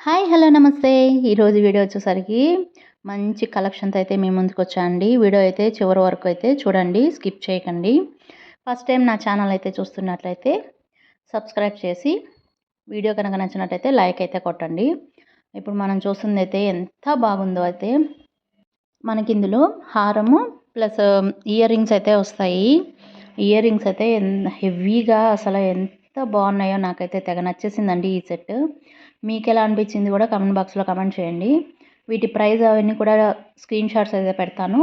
Hi hello నమస్తే. ఈరోజు video వచ్చేసరికి మంచి కలెక్షన్తో అయితే మీ ముందుకు వచ్చానండి. వీడియో అయితే చివరి వరకు అయితే చూడండి, స్కిప్ చేయకండి. ఫస్ట్ టైం నా ఛానల్ అయితే చూస్తున్నట్లయితే సబ్స్క్రైబ్ చేసి వీడియో కనుక నచ్చినట్లయితే లైక్ అయితే కొట్టండి. ఇప్పుడు మనం చూస్తుంది అయితే ఎంత బాగుందో అయితే మనకి ఇందులో హారము ప్లస్ ఇయర్ రింగ్స్ అయితే వస్తాయి. ఇయర్ రింగ్స్ అయితే హెవీగా అసలు ఎంత బాగున్నాయో నాకైతే తెగ నచ్చేసిందండి ఈ సెట్. మీకు ఎలా అనిపించింది కూడా కమెంట్ బాక్స్లో కమెంట్ చేయండి. వీటి ప్రైస్ అవన్నీ కూడా స్క్రీన్ షాట్స్ అయితే పెడతాను,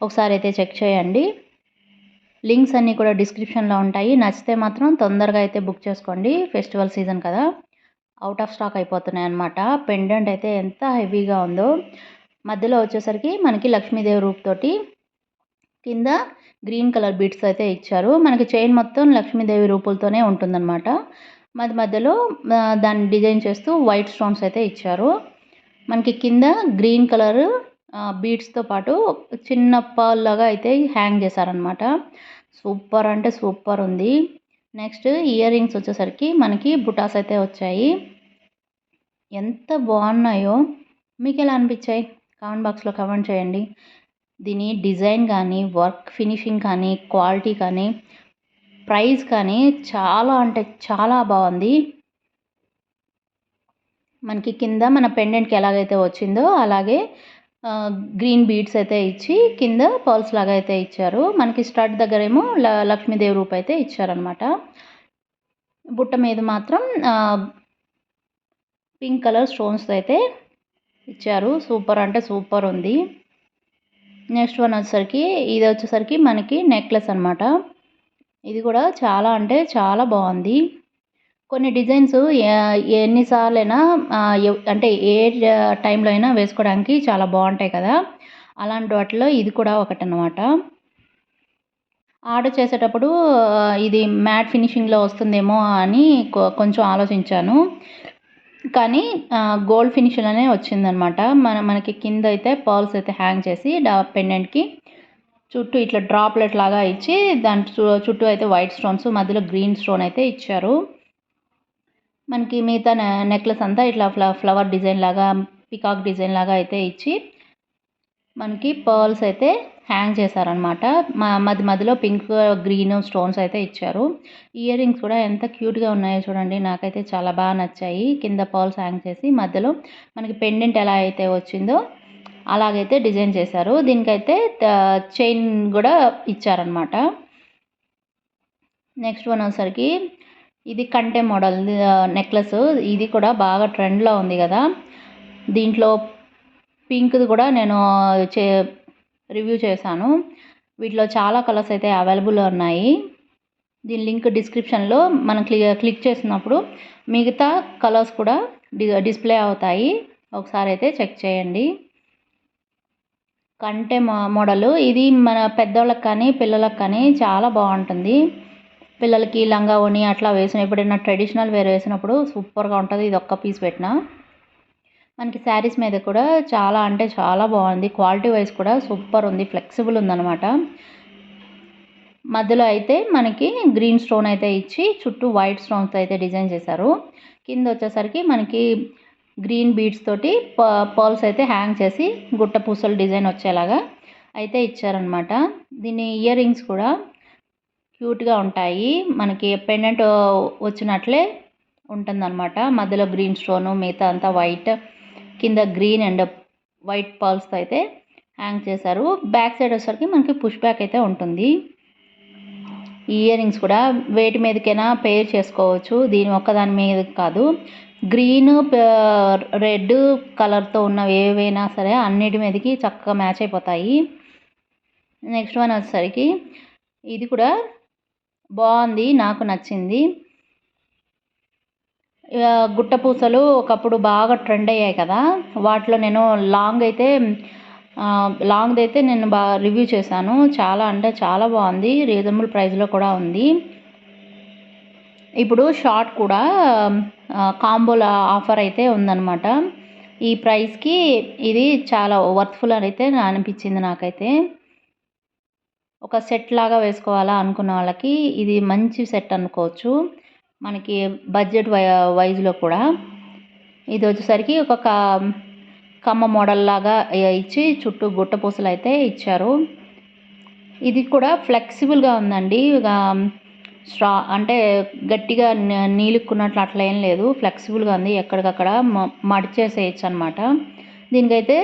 ఒకసారి అయితే చెక్ చేయండి. లింక్స్ అన్నీ కూడా డిస్క్రిప్షన్లో ఉంటాయి. నచ్చితే మాత్రం తొందరగా అయితే బుక్ చేసుకోండి, ఫెస్టివల్ సీజన్ కదా, అవుట్ ఆఫ్ స్టాక్ అయిపోతున్నాయి అన్నమాట. పెండెంట్ అయితే ఎంత హెవీగా ఉందో. మధ్యలో వచ్చేసరికి మనకి లక్ష్మీదేవి రూపుతోటి కింద గ్రీన్ కలర్ బీడ్స్ అయితే ఇచ్చారు. మనకి చైన్ మొత్తం లక్ష్మీదేవి రూపులతోనే ఉంటుందన్నమాట. మధ్యలో దాన్ని డిజైన్ చేస్తూ వైట్ స్టోన్స్ అయితే ఇచ్చారు. మనకి కింద గ్రీన్ కలర్ బీడ్స్తో పాటు చిన్న పర్ల్ లాగా అయితే హ్యాంగ్ చేశారనమాట. సూపర్ అంటే సూపర్ ఉంది. నెక్స్ట్ ఇయర్ రింగ్స్ వచ్చేసరికి మనకి బుటాస్ అయితే వచ్చాయి. ఎంత బాగున్నాయో, మీకు ఎలా అనిపించాయి కామెంట్ బాక్స్లో కమెంట్ చేయండి. దీని డిజైన్ కానీ, వర్క్ ఫినిషింగ్ కానీ, క్వాలిటీ కానీ, ప్రైస్ కానీ చాలా అంటే చాలా బాగుంది. మనకి కింద మన పెండెంట్కి ఎలాగైతే వచ్చిందో అలాగే గ్రీన్ బీడ్స్ అయితే ఇచ్చి కింద పర్ల్స్ లాగా అయితే ఇచ్చారు. మనకి స్టడ్ దగ్గరేమో లక్ష్మీదేవి రూపు అయితే ఇచ్చారనమాట. బుట్ట మీద మాత్రం పింక్ కలర్ స్టోన్స్ అయితే ఇచ్చారు. సూపర్ అంటే సూపర్ ఉంది. నెక్స్ట్ వన్ వచ్చేసరికి ఇది వచ్చేసరికి మనకి నెక్లెస్ అనమాట. ఇది కూడా చాలా అంటే చాలా బాగుంది. కొన్ని డిజైన్స్ ఎన్నిసార్లైనా అంటే ఏ టైంలో అయినా వేసుకోవడానికి చాలా బాగుంటాయి కదా, అలాంటి వాటిలో ఇది కూడా ఒకటనమాట. ఆర్డర్ చేసేటప్పుడు ఇది మ్యాట్ ఫినిషింగ్లో వస్తుందేమో అని కొంచెం ఆలోచించాను, కానీ గోల్డ్ ఫినిషింగ్లోనే వచ్చిందనమాట. మనకి కింద అయితే పర్ల్స్ అయితే హ్యాంగ్ చేసి పెండెంట్కి చుట్టూ ఇట్లా డ్రాప్లెట్ లాగా ఇచ్చి దాని చుట్టూ అయితే వైట్ స్టోన్స్, మధ్యలో గ్రీన్ స్టోన్ అయితే ఇచ్చారు. మనకి మిగతా నెక్లెస్ అంతా ఇట్లా ఫ్లవర్ డిజైన్ లాగా, పికాక్ డిజైన్ లాగా అయితే ఇచ్చి మనకి పర్ల్స్ అయితే హ్యాంగ్ చేశారనమాట. మధ్యలో పింక్ గ్రీన్ స్టోన్స్ అయితే ఇచ్చారు. ఇయర్ రింగ్స్ కూడా ఎంత క్యూట్గా ఉన్నాయో చూడండి, నాకైతే చాలా బాగా నచ్చాయి. కింద పర్ల్స్ హ్యాంగ్ చేసి మధ్యలో మనకి పెండెంట్ ఎలా అయితే వచ్చిందో అలాగైతే డిజైన్ చేశారు. దీనికైతే చైన్ కూడా ఇచ్చారనమాట. నెక్స్ట్ వన్ వచ్చేసరికి ఇది కంటె మోడల్ నెక్లెస్. ఇది కూడా బాగా ట్రెండ్లో ఉంది కదా. దీంట్లో పింక్ది కూడా నేను రివ్యూ చేశాను. వీటిలో చాలా కలర్స్ అయితే అవైలబుల్ ఉన్నాయి. దీని లింక్ డిస్క్రిప్షన్లో మనం క్లిక్ చేసినప్పుడు మిగతా కలర్స్ కూడా డిస్ప్లే అవుతాయి, ఒకసారి అయితే చెక్ చేయండి. కంటె మోడలు ఇది మన పెద్దవాళ్ళకి కానీ పిల్లలకు కానీ చాలా బాగుంటుంది. పిల్లలకి లంగా ఓణి అట్లా వేసిన, ఎప్పుడైనా ట్రెడిషనల్ వేర్ వేసినప్పుడు సూపర్గా ఉంటుంది. ఇది ఒక్క పీస్ పెట్టిన మనకి శారీస్ మీద కూడా చాలా అంటే చాలా బాగుంది. క్వాలిటీ వైజ్ కూడా సూపర్ ఉంది, ఫ్లెక్సిబుల్ ఉందన్నమాట. మధ్యలో అయితే మనకి గ్రీన్ స్టోన్ అయితే ఇచ్చి చుట్టూ వైట్ స్టోన్స్ అయితే డిజైన్ చేశారు. కింద వచ్చేసరికి మనకి గ్రీన్ బీడ్స్ తోటి పర్ల్స్ అయితే హ్యాంగ్ చేసి గుట్ట పూసలు డిజైన్ వచ్చేలాగా అయితే ఇచ్చారనమాట. దీని ఇయర్ రింగ్స్ కూడా క్యూట్గా ఉంటాయి. మనకి పెండెంట్ వచ్చినట్లే ఉంటుందన్నమాట. మధ్యలో గ్రీన్ స్టోను, మిగతా అంతా వైట్, కింద గ్రీన్ అండ్ వైట్ పర్ల్స్తో అయితే హ్యాంగ్ చేశారు. బ్యాక్ సైడ్ వచ్చేసరికి మనకి పుష్ బ్యాక్ అయితే ఉంటుంది. ఇయర్ రింగ్స్ కూడా వేటి మీదకైనా పేర్ చేసుకోవచ్చు, దీని ఒక్కదాని మీద కాదు. గ్రీన్ రెడ్ కలర్తో ఉన్నవి ఏవైనా సరే అన్నిటి మీదకి చక్కగా మ్యాచ్ అయిపోతాయి. నెక్స్ట్ వన్ వచ్చేసరికి ఇది కూడా బాగుంది, నాకు నచ్చింది. గుట్ట పూసలు ఒకప్పుడు బాగా ట్రెండ్ అయ్యాయి కదా, వాటిలో నేను లాంగ్ది అయితే నేను బాగా రివ్యూ చేశాను. చాలా అంటే చాలా బాగుంది, రీజనబుల్ ప్రైస్లో కూడా ఉంది. ఇప్పుడు షార్ట్ కూడా కాంబోల ఆఫర్ అయితే ఉందన్నమాట. ఈ ప్రైస్కి ఇది చాలా వర్త్ఫుల్ అని అయితే అనిపించింది నాకైతే. ఒక సెట్ లాగా వేసుకోవాలా అనుకున్న వాళ్ళకి ఇది మంచి సెట్ అనుకోవచ్చు, మనకి బడ్జెట్ వైజ్లో కూడా. ఇది వచ్చేసరికి ఒక కమ్మ మోడల్ లాగా ఇచ్చి చుట్టూ గుట్ట పూసలు అయితే ఇచ్చారు. ఇది కూడా ఫ్లెక్సిబుల్గా ఉందండి. అంటే గట్టిగా నీలుక్కున్నట్లు అట్లా ఏం లేదు, ఫ్లెక్సిబుల్గా ఉంది. ఎక్కడికక్కడ మడిచేసేయచ్చు అనమాట. దీనికైతే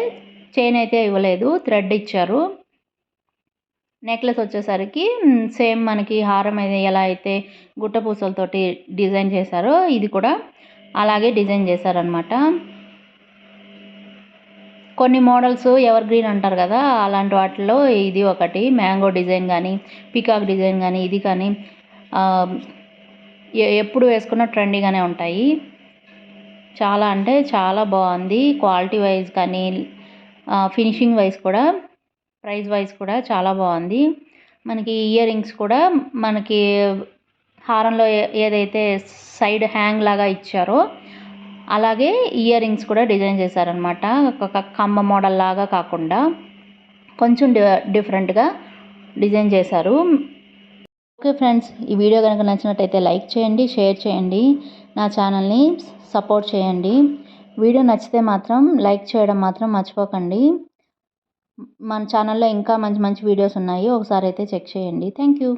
చైన్ అయితే ఇవ్వలేదు, థ్రెడ్ ఇచ్చారు. నెక్లెస్ వచ్చేసరికి సేమ్ మనకి హారం ఎలా అయితే గుట్ట పూసలతోటి డిజైన్ చేశారో ఇది కూడా అలాగే డిజైన్ చేశారనమాట. కొన్ని మోడల్స్ ఎవర్ గ్రీన్ అంటారు కదా, అలాంటి వాటిలో ఇది ఒకటి. మ్యాంగో డిజైన్ కానీ, పికాక్ డిజైన్ కానీ, ఇది కానీ ఎప్పుడు వేసుకున్న ట్రెండీగానే ఉంటాయి. చాలా అంటే చాలా బాగుంది. క్వాలిటీ వైజ్ కానీ, ఫినిషింగ్ వైజ్ కూడా, ప్రైస్ వైజ్ కూడా చాలా బాగుంది. మనకి ఇయర్ రింగ్స్ కూడా మనకి హారంలో ఏదైతే సైడ్ హ్యాంగ్ లాగా ఇచ్చారో అలాగే ఇయర్ రింగ్స్ కూడా డిజైన్ చేశారనమాట. ఒక కమ్మ మోడల్ లాగా కాకుండా కొంచెం డిఫరెంట్గా డిజైన్ చేశారు. ఓకే ఫ్రెండ్స్, ఈ వీడియో కనుక నచ్చినట్టయితే లైక్ చేయండి, షేర్ చేయండి, నా ఛానల్ని సపోర్ట్ చేయండి. వీడియో నచ్చితే మాత్రం లైక్ చేయడం మాత్రం మర్చిపోకండి. మన ఛానల్లో ఇంకా మంచి మంచి వీడియోస్ ఉన్నాయి, ఒకసారి అయితే చెక్ చేయండి. Thank you.